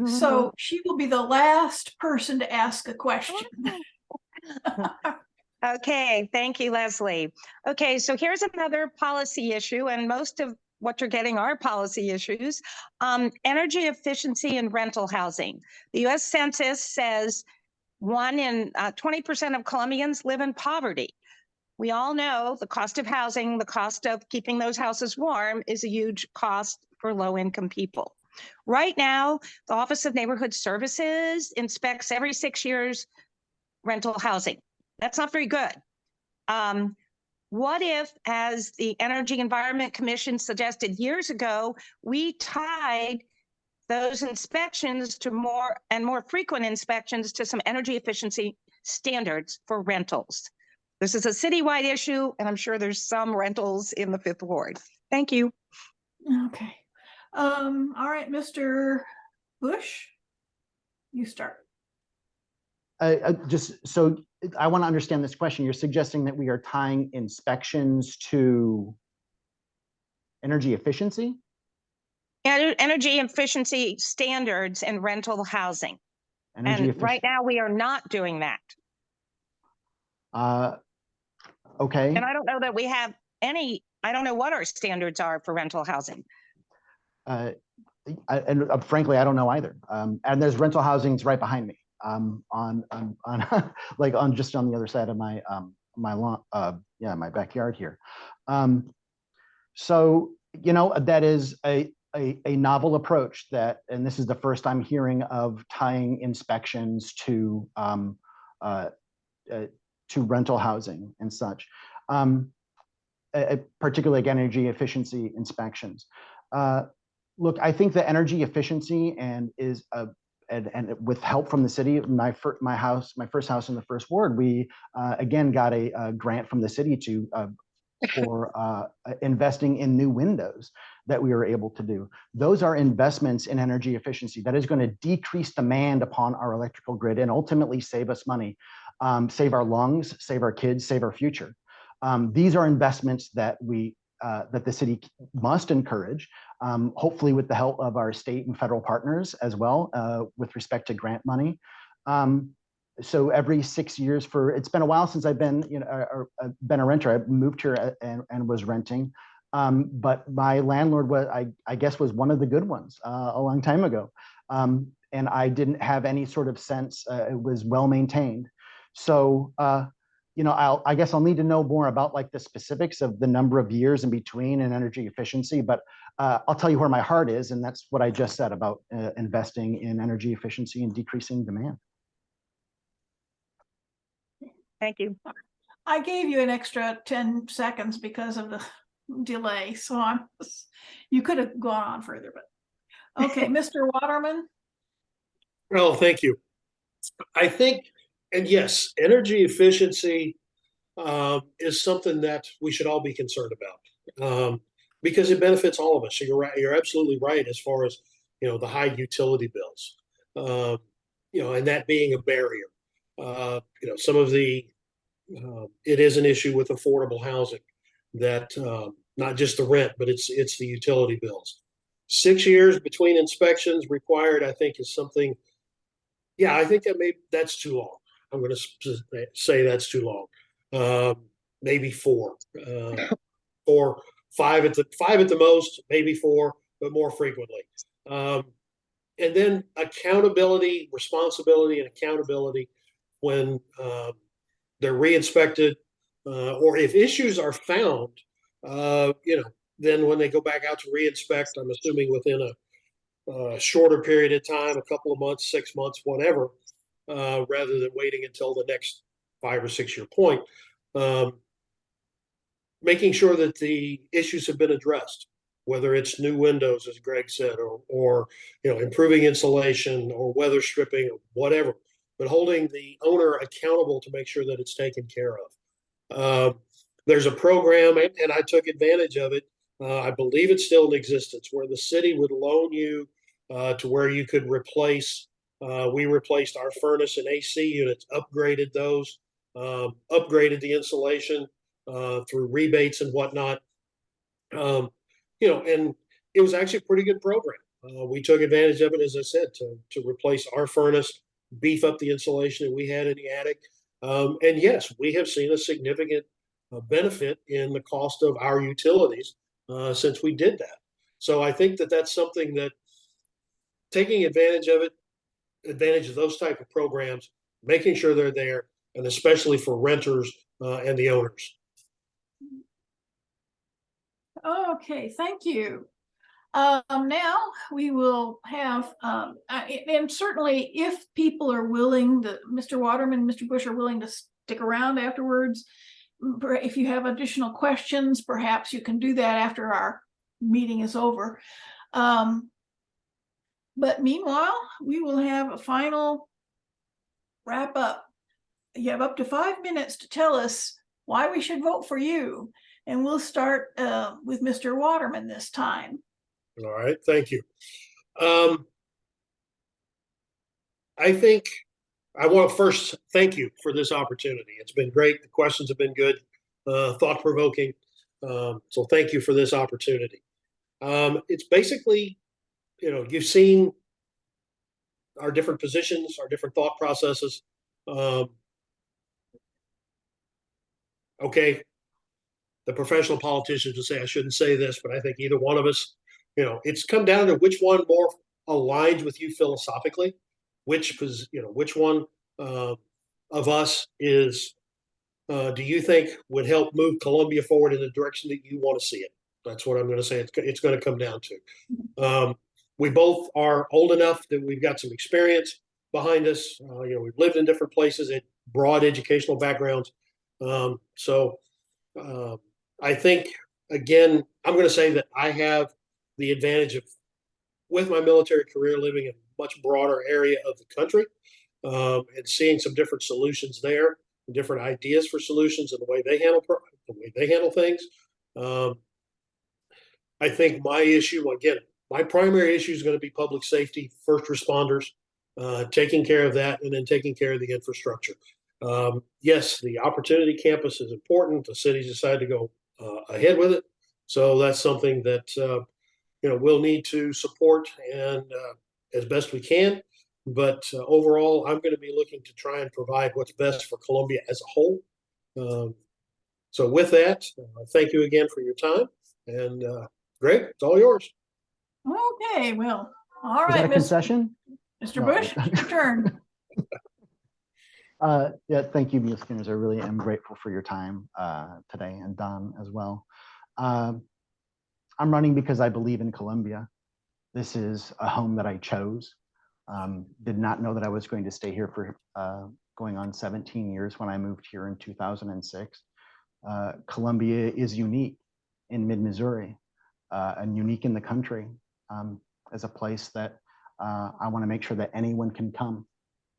So she will be the last person to ask a question. Okay, thank you, Leslie. Okay, so here's another policy issue, and most of what you're getting are policy issues. Energy efficiency and rental housing. The U.S. Census says 20% of Colombians live in poverty. We all know the cost of housing, the cost of keeping those houses warm is a huge cost for low-income people. Right now, the Office of Neighborhood Services inspects every 6 years rental housing. That's not very good. What if, as the Energy Environment Commission suggested years ago, we tied those inspections to more frequent inspections to some energy efficiency standards for rentals? This is a citywide issue, and I'm sure there's some rentals in the Fifth Ward. Thank you. Okay. All right, Mr. Bush, you start. Just so I want to understand this question. You're suggesting that we are tying inspections to energy efficiency? Energy efficiency standards and rental housing. Right now we are not doing that. Okay. And I don't know that we have any, I don't know what our standards are for rental housing. Frankly, I don't know either. And there's rental housings right behind me. Like just on the other side of my my lawn, my backyard here. So you know, that is a novel approach and this is the first I'm hearing of tying inspections to rental housing and such, particularly like energy efficiency inspections. Look, I think the energy efficiency and with help from the city, my first house in the first ward, we again got a grant from the city for investing in new windows that we were able to do. Those are investments in energy efficiency that is going to decrease demand upon our electrical grid and ultimately save us money, save our lungs, save our kids, save our future. These are investments that that the city must encourage, hopefully with the help of our state and federal partners as well, with respect to grant money. So every 6 years it's been a while since I've been, been a renter. I moved here and was renting, but my landlord I guess was one of the good ones a long time ago, and I didn't have any sort of sense it was well maintained. So I guess I'll need to know more about like the specifics of the number of years in between and energy efficiency, but I'll tell you where my heart is, and that's what I just said about investing in energy efficiency and decreasing demand. Thank you. I gave you an extra 10 seconds because of the delay, so you could have gone on further, but okay. Mr. Waterman. Well, thank you. I think, and yes, energy efficiency is something that we should all be concerned about because it benefits all of us. So you're right. You're absolutely right as far as the high utility bills, and that being a barrier. Some of it is an issue with affordable housing that not just the rent, but it's the utility bills. 6 years between inspections required, I think, is something. Yeah, I think that's too long. I'm going to say that's too long. Maybe 4, or 5 at the most, maybe 4, but more frequently. And then responsibility, and accountability when they're re-inspected, or if issues are found, then when they go back out to re-inspect, I'm assuming within a shorter period of time, a couple of months, 6 months, whatever, rather than waiting until the next 5 or 6 year point, making sure that the issues have been addressed, whether it's new windows, as Gregg said, or improving insulation or weather stripping or whatever, but holding the owner accountable to make sure that it's taken care of. There's a program, and I took advantage of it. I believe it's still in existence, where the city would loan you to where you could replace. We replaced our furnace and AC units, upgraded those, upgraded the insulation through rebates and whatnot. And it was actually a pretty good program. We took advantage of it, as I said, to replace our furnace, beef up the insulation that we had in the attic. And yes, we have seen a significant benefit in the cost of our utilities since we did that. So I think that that's something that taking advantage of it, advantage of those type of programs, making sure they're there, and especially for renters and the owners. Okay, thank you. Now we will have, and certainly if people are willing, Mr. Waterman, Mr. Bush are willing to stick around afterwards, if you have additional questions, perhaps you can do that after our meeting is over. But meanwhile, we will have a final wrap up. You have up to 5 minutes to tell us why we should vote for you. And we'll start with Mr. Waterman this time. All right, thank you. I think I want to first thank you for this opportunity. It's been great. The questions have been good, thought-provoking. So thank you for this opportunity. It's basically, you've seen our different positions, our different thought processes. Okay, the professional politicians will say I shouldn't say this, but I think either one of us, it's come down to which one more aligns with you philosophically, which one of us is, do you think would help move Columbia forward in the direction that you want to see it? That's what I'm going to say. It's going to come down to. We both are old enough that we've got some experience behind us. We've lived in different places at broad educational backgrounds. I think, again, I'm going to say that I have the advantage of, with my military career, living in a much broader area of the country and seeing some different solutions there, and different ideas for solutions and the way they handle things. I think my issue, again, my primary issue is going to be public safety, first responders, taking care of that, and then taking care of the infrastructure. Yes, the Opportunity Campus is important. The city's decided to go ahead with it. So that's something that, we'll need to support and as best we can. But overall, I'm going to be looking to try and provide what's best for Columbia as a whole. So with that, thank you again for your time. And Gregg, it's all yours. Okay, well, all Is that right, a concession? Mr. No. Bush, it's your turn. Yeah, thank you, Muleskinners. I really am grateful for your time today, and Don as well. I'm running because I believe in Columbia. This is a home that I chose. Did not know that I was going to stay here for going on 17 years when I moved here in 2006. Columbia is unique in mid-Missouri and unique in the country as a place that I want to make sure that anyone can come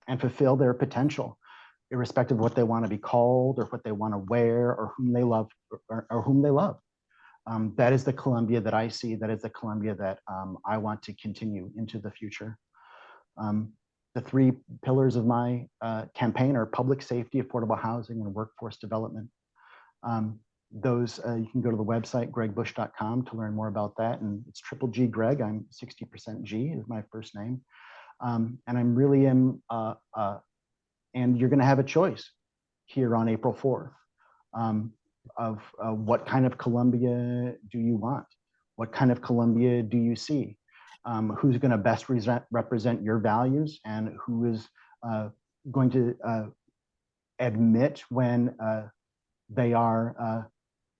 and fulfill their potential, irrespective of what they want to be called or what they want to wear or whom they love or whom they love. That is the Columbia that I see. That is the Columbia that I want to continue into the future. The 3 pillars of my campaign are public safety, affordable housing, and workforce development. Those you can go to the website greggbush.com to learn more about that. And it's triple G Gregg. I'm 60% G is my first name. And I'm really and you're going to have a choice here on April 4th of what kind of Columbia do you want? What kind of Columbia do you see? Who's going to best represent your values, and who is going to admit when they are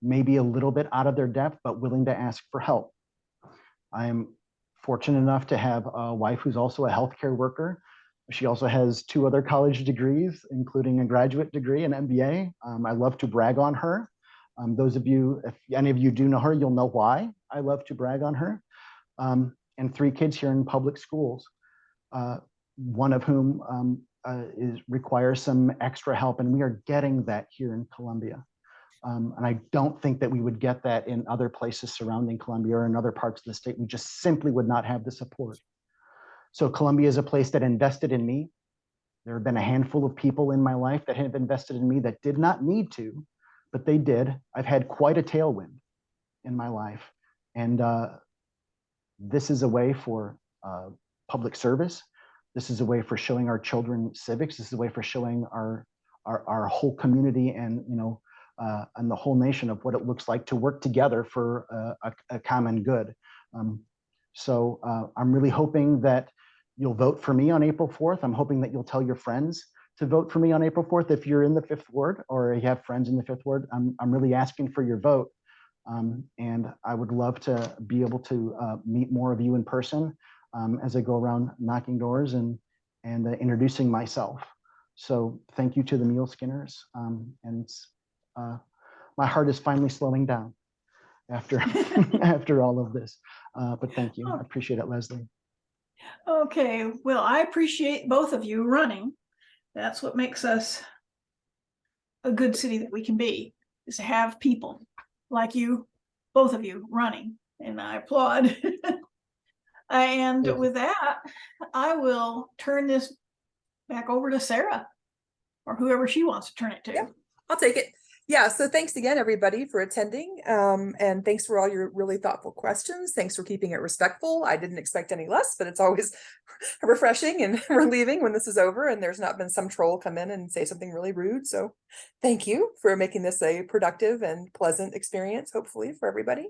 maybe a little bit out of their depth, but willing to ask for help. I am fortunate enough to have a wife who's also a healthcare worker. She also has 2 other college degrees, including a graduate degree, an MBA. I love to brag on her. Those of you, if any of you do know her, you'll know why I love to brag on her. And 3 kids here in public schools, one of whom requires some extra help, and we are getting that here in Columbia. And I don't think that we would get that in other places surrounding Columbia or in other parts of the state. We just simply would not have the support. So Columbia is a place that invested in me. There have been a handful of people in my life that have invested in me that did not need to, but they did. I've had quite a tailwind in my life. And this is a way for public service. This is a way for showing our children civics. This is a way for showing our whole community and, and the whole nation of what it looks like to work together for a common good. So I'm really hoping that you'll vote for me on April 4th. I'm hoping that you'll tell your friends to vote for me on April 4th if you're in the 5th Ward or you have friends in the 5th Ward. I'm really asking for your vote. And I would love to be able to meet more of you in person as I go around knocking doors and introducing myself. So thank you to the Muleskinners. And my heart is finally slowing down after after all of this. But thank you. I appreciate it, Leslie. Okay, well, I appreciate both of you running. That's what makes us a good city that we can be, is to have people like you, both of you, running, and I applaud. And with that, I will turn this back over to Sarah, or whoever she wants to turn it to. Yeah, I'll take it. Yeah, so thanks again, everybody, for attending. And thanks for all your really thoughtful questions. Thanks for keeping it respectful. I didn't expect any less, but it's always refreshing and relieving when this is over and there's not been some troll come in and say something really rude. So thank you for making this a productive and pleasant experience, hopefully, for everybody.